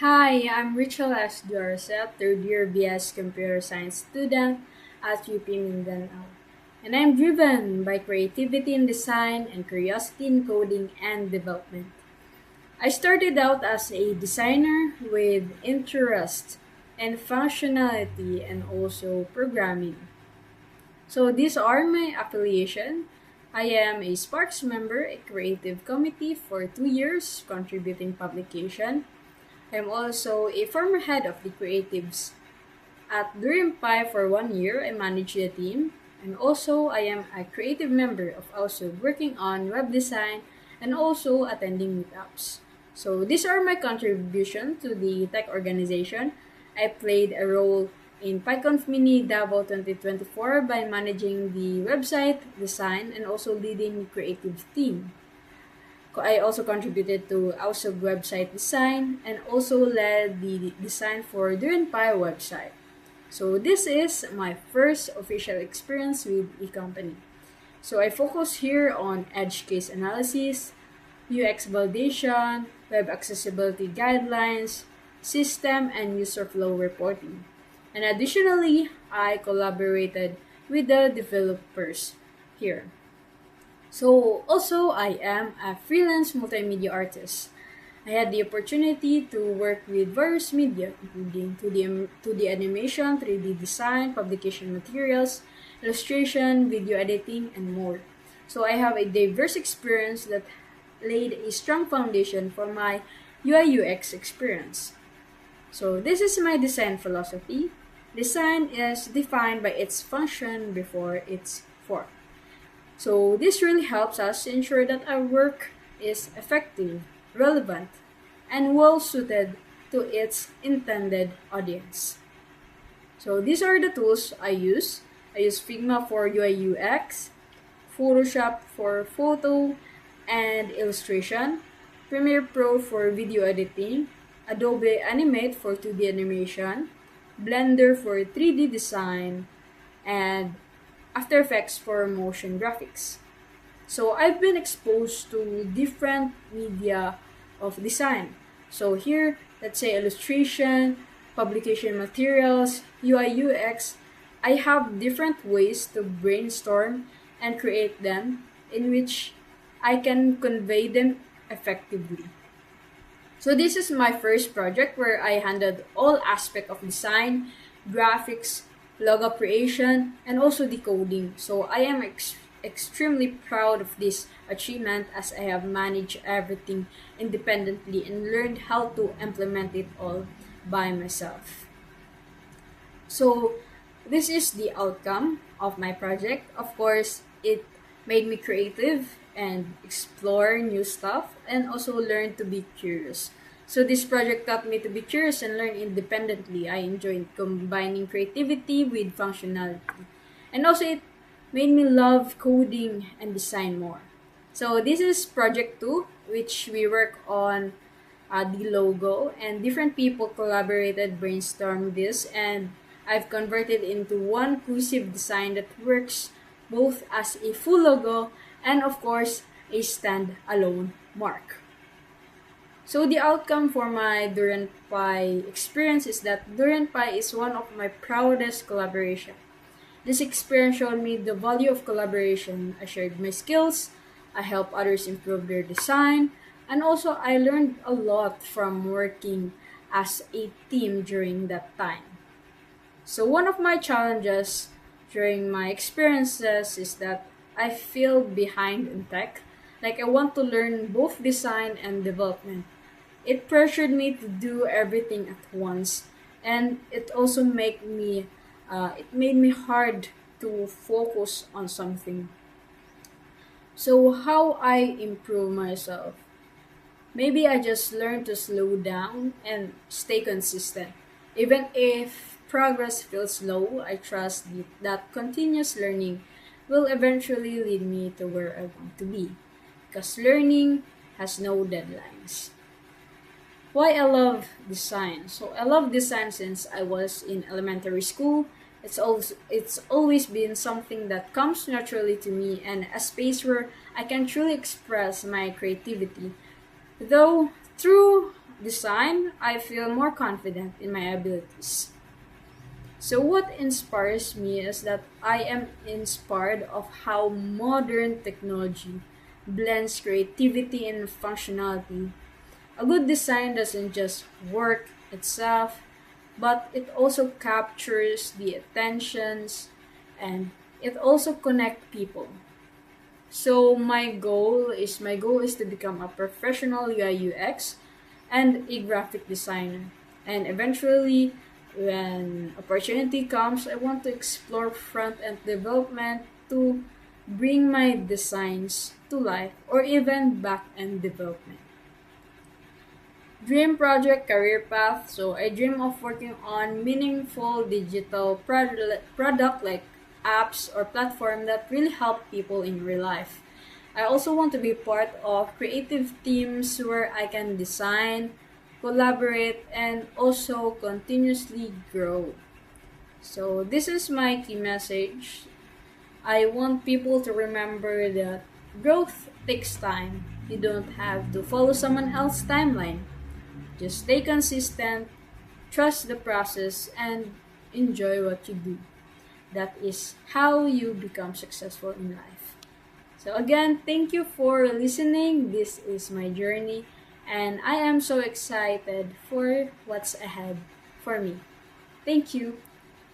Hi, I'm Rachel S. Dorset, third year BS Computer Science student at UP Mindanao. And I'm driven by creativity in design and curiosity in coding and development. I started out as a designer with interest in functionality and also programming. So these are my affiliation. I am a Sparks member, a creative committee for 2 years, contributing publication. I'm also a former head of the creatives. At Durimpai for 1 year, I manage the team. And also, I am a creative member of also working on web design and also attending meetups. So these are my contribution to the tech organization. I played a role in PyConf Mini Davao 2024 by managing the website design and also leading the creative team. I also contributed to AUSOG website design and also led the design for Durinpai website. So this is my first official experience with e-company. So I focus here on edge case analysis, UX validation, web accessibility guidelines, system and user flow reporting. And additionally, I collaborated with the developers here. So also I am a freelance multimedia artist. I had the opportunity to work with various media, including 2D animation, 3D design, publication materials, illustration, video editing, and more. So I have a diverse experience that laid a strong foundation for my UI UX experience. So this is my design philosophy. Design is defined by its function before its form. So this really helps us ensure that our work is effective, relevant, and well suited to its intended audience. So these are the tools I use. I use Figma for UI UX, Photoshop for photo and illustration, Premiere Pro for video editing, Adobe Animate for 2D animation, Blender for 3D design, and After Effects for motion graphics. So I've been exposed to different media of design. So here, let's say illustration, publication materials, UI UX, I have different ways to brainstorm and create them in which I can convey them effectively. So this is my first project where I handled all aspect of design, graphics, logo creation, and also decoding. So I am extremely proud of this achievement as I have managed everything independently and learned how to implement it all by myself. So this is the outcome of my project. Of course, it made me creative and explore new stuff and also learn to be curious. So this project taught me to be curious and learn independently. I enjoyed combining creativity with functionality. And also it made me love coding and design more. So this is project 2, which we work on the logo, and different people collaborated, brainstormed this, and I've converted into one cohesive design that works both as a full logo and of course a stand-alone mark. So the outcome for my Durian Pie experience is that Durian Pie is one of my proudest collaboration. This experience showed me the value of collaboration. I shared my skills, I helped others improve their design, and also I learned a lot from working as a team during that time. So one of my challenges during my experiences is that I feel behind in tech. Like I want to learn both design and development. It pressured me to do everything at once, and it also made me hard to focus on something. So how I improve myself? Maybe I just learn to slow down and stay consistent. Even if progress feels slow, I trust that continuous learning will eventually lead me to where I want to be. Because learning has no deadlines. Why I love design? So I love design since I was in elementary school. It's always been something that comes naturally to me and a space where I can truly express my creativity. Though through design, I feel more confident in my abilities. So what inspires me is that I am inspired of how modern technology blends creativity and functionality. A good design doesn't just work itself, but it also captures the attentions and it also connects people. So my goal is to become a professional UI UX and a graphic designer. And eventually when opportunity comes, I want to explore front end development to bring my designs to life or even back end development. Dream project career path. So I dream of working on meaningful digital product like apps or platform that really help people in real life. I also want to be part of creative teams where I can design, collaborate, and also continuously grow. So this is my key message. I want people to remember that growth takes time. You don't have to follow someone else's timeline. Just stay consistent, trust the process, and enjoy what you do. That is how you become successful in life. So, again, thank you for listening. This is my journey, and I am so excited for what's ahead for me. Thank you.